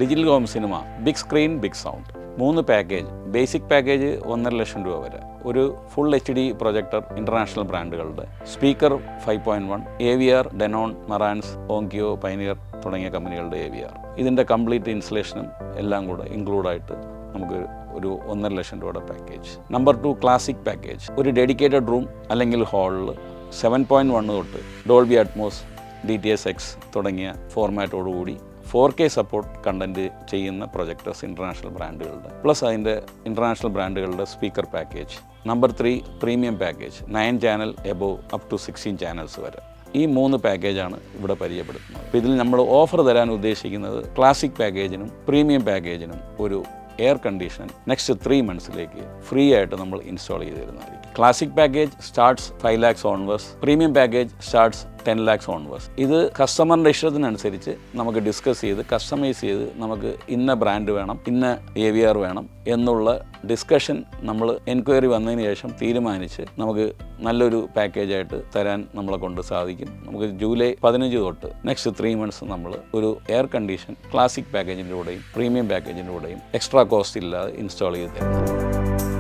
Digital home cinema, big screen big sound. 3 package. Basic package 1.5 lakh രൂപ വരെ. ഒരു full HD projector international ബ്രാൻഡുകളുടെ, speaker 5.1, AVR, Denon, Marantz, Onkyo, Pioneer തുടങ്ങിയ കമ്പനികളുടെ AVR. ഇതിൻ്റെ കംപ്ലീറ്റ് ഇൻസ്റ്റലേഷനും എല്ലാം കൂടെ ഇൻക്ലൂഡായിട്ട് നമുക്ക് ഒരു 1.5 ലക്ഷം രൂപയുടെ പാക്കേജ്. Number 2 classic package. ഒരു ഡെഡിക്കേറ്റഡ് റൂം അല്ലെങ്കിൽ ഹാളിൽ 7.1 തൊട്ട് ഡോൾബി അറ്റ്മോസ്, DTS:X തുടങ്ങിയ ഫോർമാറ്റോടുകൂടി 4K സപ്പോർട്ട് കണ്ടൻറ്റ് ചെയ്യുന്ന പ്രൊജക്ടേഴ്സ് ഇൻ്റർനാഷണൽ ബ്രാൻഡുകളുടെ, പ്ലസ് അതിൻ്റെ ഇൻ്റർനാഷണൽ ബ്രാൻഡുകളുടെ speaker package. Number 3 premium package. 9 channel above up to 16 channels വരെ. ഈ 3 പാക്കേജാണ് ഇവിടെ പരിചയപ്പെടുത്തുന്നത്. അപ്പോൾ ഇതിൽ നമ്മൾ ഓഫർ തരാൻ ഉദ്ദേശിക്കുന്നത് ക്ലാസിക് പാക്കേജിനും പ്രീമിയം പാക്കേജിനും ഒരു എയർ കണ്ടീഷൻ നെക്സ്റ്റ് 3 മന്ത്സിലേക്ക് ഫ്രീ ആയിട്ട് നമ്മൾ ഇൻസ്റ്റാൾ ചെയ്ത് തരുന്നതായിരിക്കും. Classic package starts 5 lakhs onwards, premium package starts 10 lakhs onwards. ഇത് കസ്റ്റമറിൻ്റെ ഇഷ്ടത്തിനനുസരിച്ച് നമുക്ക് ഡിസ്കസ് ചെയ്ത് കസ്റ്റമൈസ് ചെയ്ത് നമുക്ക് ഇന്ന ബ്രാൻഡ് വേണം, ഇന്ന AVR വേണം എന്നുള്ള ഡിസ്കഷൻ നമ്മൾ എൻക്വയറി വന്നതിന് ശേഷം തീരുമാനിച്ച് നമുക്ക് നല്ലൊരു പാക്കേജായിട്ട് തരാൻ നമ്മളെ കൊണ്ട് സാധിക്കും. നമുക്ക് ജൂലൈ 15 തൊട്ട് നെക്സ്റ്റ് 3 മന്ത്സ് നമ്മൾ ഒരു എയർ കണ്ടീഷൻ ക്ലാസിക് പാക്കേജിൻ്റെ കൂടെയും പ്രീമിയം പാക്കേജിൻ്റെ കൂടെയും എക്സ്ട്രാ കോസ്റ്റ് ഇല്ലാതെ ഇൻസ്റ്റാൾ ചെയ്ത് തരുന്നത്.